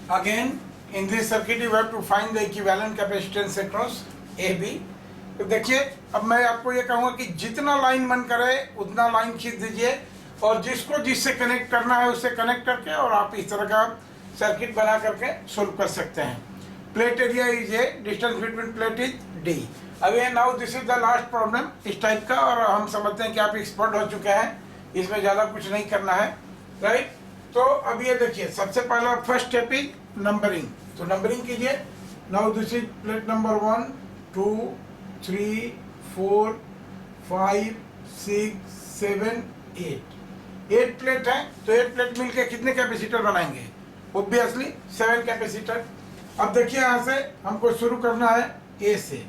Again, in this circuit you have to find the equivalent capacitance across AB. तो देखिए, अब मैं आपको ये कहूँगा कि जितना लाइन मन करे उतना लाइन खींच दीजिए और जिसको जिससे कनेक्ट करना है उससे कनेक्ट करके और आप इस तरह का सर्किट बना करके सोल्व कर सकते हैं. Plate area is a, distance between plate is D. Again now this is the last problem इस टाइप का, और हम समझते हैं कि आप एक्सपर्ट हो चुके हैं, इसमें ज़्यादा कुछ नहीं करना है, राइट. तो अब ये देखिए, सबसे पहला फर्स्ट स्टेप इज नंबरिंग. तो नंबरिंग कीजिए. Now this is plate number 1, 2, 3, 4, 5, 6, 7, 8 plate है. तो 8 प्लेट मिलके कितने कैपेसिटर बनाएंगे? Obviously 7 capacitor. अब देखिए, यहाँ से हमको शुरू करना है A से.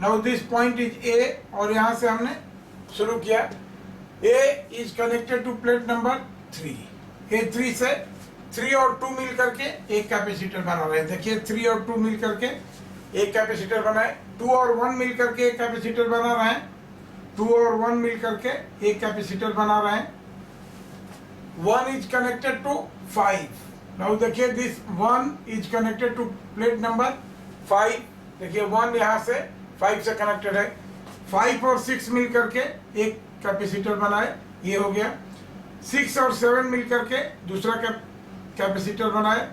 Now this point is A और यहाँ से हमने शुरू किया. A is connected to plate number 3. A3 से 3 और 2 मिल करके एक कैपेसिटर बना रहे हैं. देखिए, 3 और 2 मिल करके एक कैपेसिटर बनाए. 2 और 1 मिल करके एक कैपेसिटर बना रहे हैं. 2 और 1 मिल करके एक कैपेसिटर बना रहे हैं. 1 इज कनेक्टेड टू 5. नाउ देखिए, this 1 is connected to plate number 5. देखिए, 1 यहाँ से 5 से कनेक्टेड है. 5 और 6 मिल करके एक कैपेसिटर बनाए, ये हो गया. 6 और 7 मिल करके दूसरा कैपेसिटर बनाए.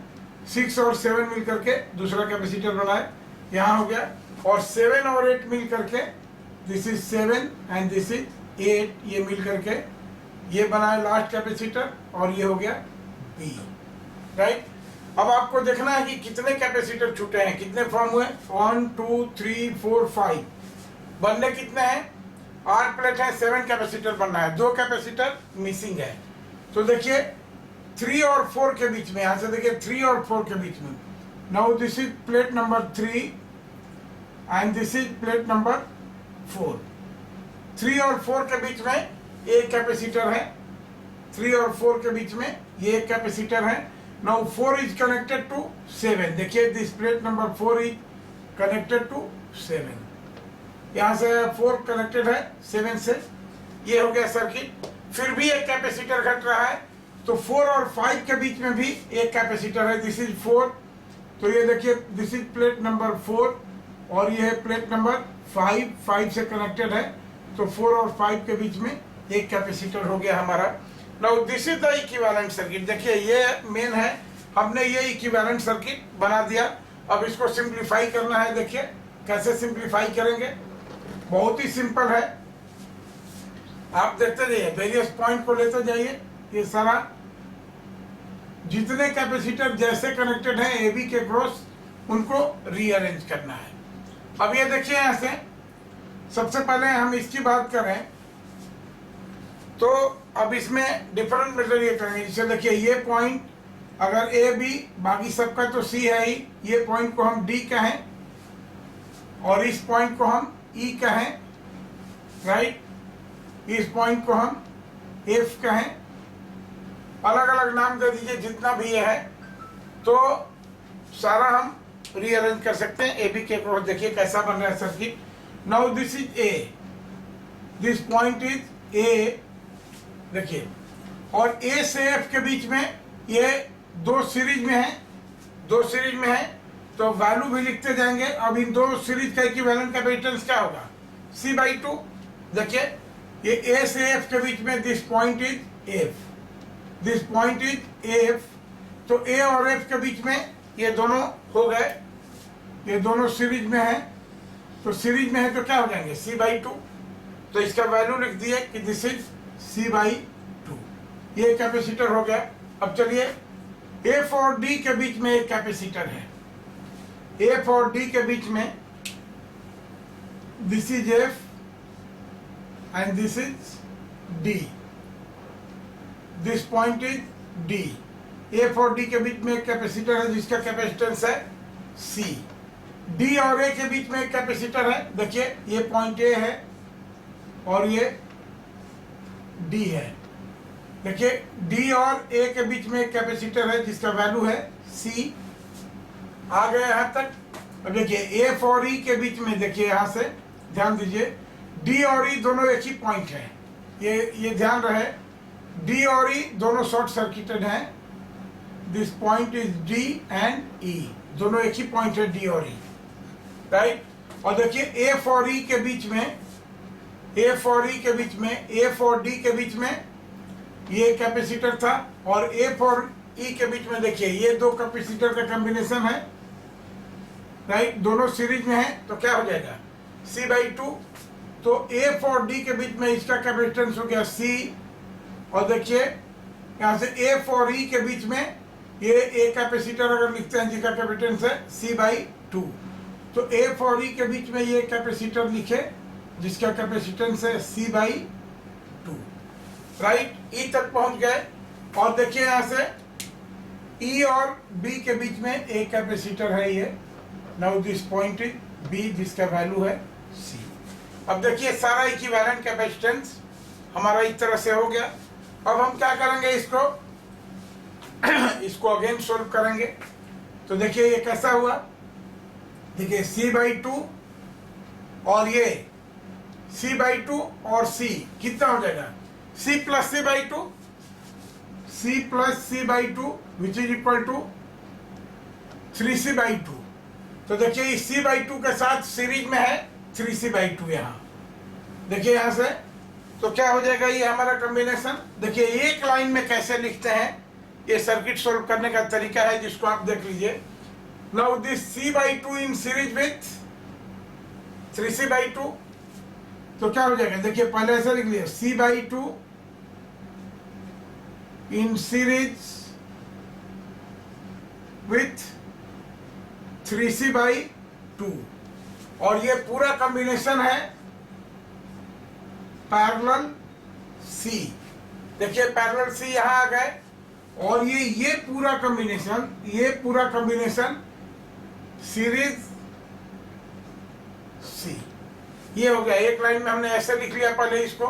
6 और 7 मिल करके दूसरा कैपेसिटर बनाए, यहाँ हो गया. और 7 और 8 मिल करके, this is 7 and this is 8, ये मिल करके ये बनाए लास्ट कैपेसिटर और ये हो गया B, राइट. अब आपको देखना है कि कितने कैपेसिटर छूटे हैं, कितने फॉर्म हुए. 1, 2, 3, 4, 5 बनने कितने हैं? 8 प्लेट है, 7 कैपेसिटर बनना है. 2 कैपेसिटर मिसिंग है. तो देखिए, 3 और 4 के बीच में, यहाँ से देखिए 3 और 4 के बीच में. Now this is plate number 3 and this is plate number 4. 3 और 4 के बीच में एक कैपेसिटर है. 3 और 4 के बीच में ये एक कैपेसिटर है. Now 4 is connected to 7. देखिए, this plate number 4 is connected to 7. यहाँ से 4 कनेक्टेड है 7 से, ये हो गया सर्किट. फिर भी एक कैपेसिटर घट रहा है, तो 4 और 5 के बीच में भी एक कैपेसिटर है. This is 4. तो ये देखिए, दिस इज प्लेट नंबर 4 और ये है प्लेट नंबर 5 से कनेक्टेड है. तो 4 और 5 के बीच में एक कैपेसिटर हो गया हमारा. Now this is the equivalent circuit. देखिए, ये मेन है, हमने ये इक्विवेलेंट सर्किट बना दिया. अब इसको सिंप्लीफाई करना है. देखिए कैसे सिंप्लीफाई करेंगे, बहुत ही सिंपल है. आप देखते जाइए, वेरियस पॉइंट को लेते जाइए. ये सारा जितने कैपेसिटर जैसे कनेक्टेड है AB के क्रॉस, उनको रीअरेंज करना है. अब ये देखिए, यहाँ से सबसे पहले हम इसकी बात करें तो अब इसमें डिफरेंट मटेरियल करेंगे. जैसे देखिए, ये पॉइंट अगर AB, बाकी सबका तो C है ही, ये पॉइंट को हम D कहें और इस पॉइंट को हम E कहें, राइट. इस पॉइंट को हम F कहें. अलग अलग नाम दे दीजिए जितना भी ये है. तो सारा हम रीअरेंज कर सकते हैं AB के क्रॉस. देखिए कैसा बन रहा है circuit. Now this is A, this point is A. देखिए, और A से F के बीच में ये 2 सीरीज में है, 2 सीरीज में है. तो वैल्यू भी लिखते जाएंगे. अब इन 2 सीरीज का इक्विवेलेंट कैपेसिटेंस क्या होगा? C/2. देखिए, ये A से F के बीच में this point is F, this point is F. तो A और F के बीच में ये दोनों हो गए, ये दोनों सीरीज में है. तो सीरीज में है तो क्या हो जाएंगे? C/2. तो इसका वैल्यू लिख दिए कि दिस इज C/2. ये कैपेसिटर हो गया. अब चलिए, F और D के बीच में एक कैपेसिटर है. F और D के बीच में this is F and this is D. This point is D. F और D के बीच में एक कैपेसिटर है जिसका कैपेसिटेंस है C. D और A के बीच में एक कैपेसिटर है. देखिए, ये पॉइंट A है और ये D है. देखिए, D और A के बीच में एक कैपेसिटर है जिसका वैल्यू है C. आ गए यहाँ तक. अब देखिए, F और E के बीच में, देखिए यहाँ से ध्यान दीजिए, D और E दोनों एक ही पॉइंट है. ये ध्यान रहे, D और E दोनों शॉर्ट सर्किटेड हैं. This point is D and E, दोनों एक ही पॉइंट है डी और ई, राइट। और देखिए ए फॉर ई के बीच में, ए फॉर ई के बीच में, ए फॉर डी के बीच में ये कैपेसिटर था, और ए फॉर ई के बीच में देखिए ये दो कैपेसिटर का कॉम्बिनेशन है, राइट, दोनों सीरीज में है, तो क्या हो जाएगा C/2। तो ए फॉर डी के बीच में इसका कैपेसिटेंस हो गया C, और देखिए यहाँ से ए फॉर ई के बीच में ये ए कैपेसिटर अगर लिखते हैं जिसका कैपेसिटेंस है C/2, तो ए फॉर ई के बीच में ये कैपेसिटर लिखे जिसका कैपेसिटेंस है C/2, राइट। ई तक पहुंच गए, और देखिए यहाँ से ई और बी के बीच में एक कैपेसिटर है ये, now this point is B जिसका वैल्यू है C। अब देखिए सारा इक्विवेलेंट कैपेसिटेंस हमारा इस तरह से हो गया। अब हम क्या करेंगे, इसको अगेन सोल्व करेंगे। तो देखिए ये कैसा हुआ, देखिए C/2 और ये C/2 और C कितना हो जाएगा, C plus C/2, C plus C/2 which is equal to 3C/2। तो देखिए इस C/2 के साथ सीरीज में है 3C/2 यहाँ, देखिए यहाँ से, तो क्या हो जाएगा ये हमारा कॉम्बिनेशन। देखिए एक लाइन में कैसे लिखते हैं, ये सर्किट सोल्व करने का तरीका है जिसको आप देख लीजिए। Now this C/2 in series with 3C/2, तो क्या हो जाएगा, देखिए पहले ऐसा लिख लिया C/2 in series with 3C/2, और ये पूरा कॉम्बिनेशन है पैरेलल C। देखिए पैरेलल C यहाँ आ गए, और ये पूरा कॉम्बिनेशन सीरीज C, ये हो गया। एक लाइन में हमने ऐसे लिख लिया पहले इसको।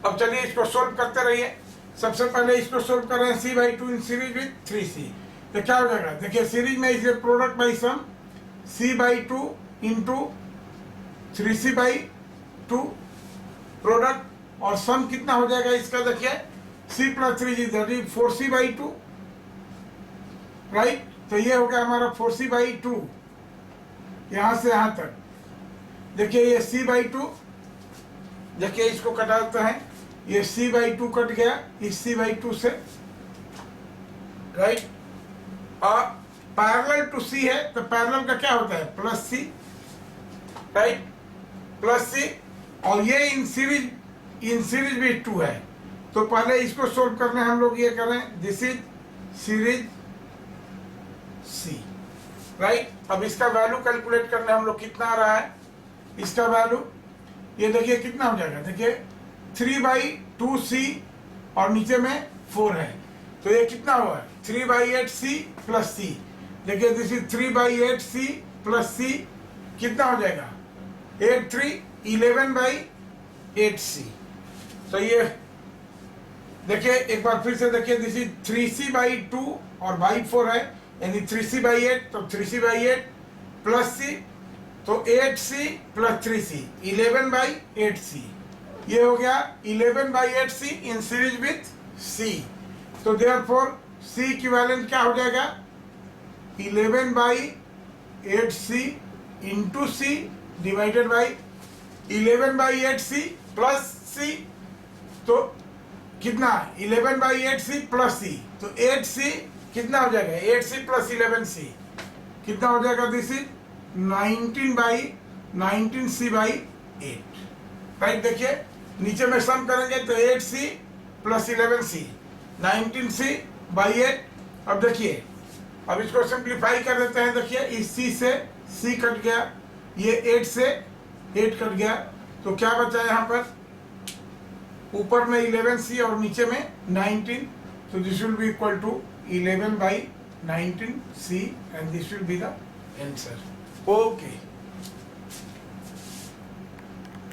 अब चलिए इसको सोल्व करते रहिए। सबसे पहले इसको सोल्व कर रहे हैं C/2 in series with 3C, तो क्या हो जाएगा, देखिए सीरीज में इसे product by sum C/2 into 3C/2 product, और सम कितना हो जाएगा इसका, देखिए C प्लस 3 4C/2, राइट। तो ये हो गया हमारा 4C/2 यहाँ से यहाँ तक। देखिए ये C/2, देखिए इसको कटाते हैं, ये C/2 कट गया इस C/2 से, राइट। और पैरेलल टू C है, तो पैरेलल का क्या होता है plus C, right, plus C। और ये इन सीरीज भी 2 है, तो पहले इसको सोल्व करने हम लोग ये करें, this is series C, right. अब इसका वैल्यू कैलकुलेट करने हम लोग कितना आ रहा है, इसका वैल्यू ये देखिए कितना हो जाएगा, देखिए 3/2C और नीचे में 4 है, तो ये कितना हुआ 3/8C प्लस C। देखिए this is 3/8C plus C, कितना हो जाएगा 8 3 11/8C। तो ये देखिए एक बार फिर से देखिए, दिस इज 3C/2 और बाई 4 है, यानी 3C/8, तो 3C/8 प्लस C, तो 8C प्लस 3C 11/8C। ये हो गया 11/8C in series with C। तो देयरफॉर C इक्विवेलेंट क्या हो जाएगा 11/8C into C divided by 11/8C plus C, तो कितना 11/8C प्लस C, तो 8C कितना हो जाएगा 8C प्लस 11C कितना हो जाएगा, दिस इज 19/19C/8, राइट। देखिए नीचे में सम करेंगे तो 8C प्लस 11C 19C/8। अब देखिए अब इसको सिंप्लीफाई कर देते हैं, देखिए इस C से C कट गया, ये 8 से 8 कट गया, तो क्या बचा यहाँ पर, ऊपर में 11C और नीचे में 19, तो this will be equal to 11/19C, and this will be the answer. Okay.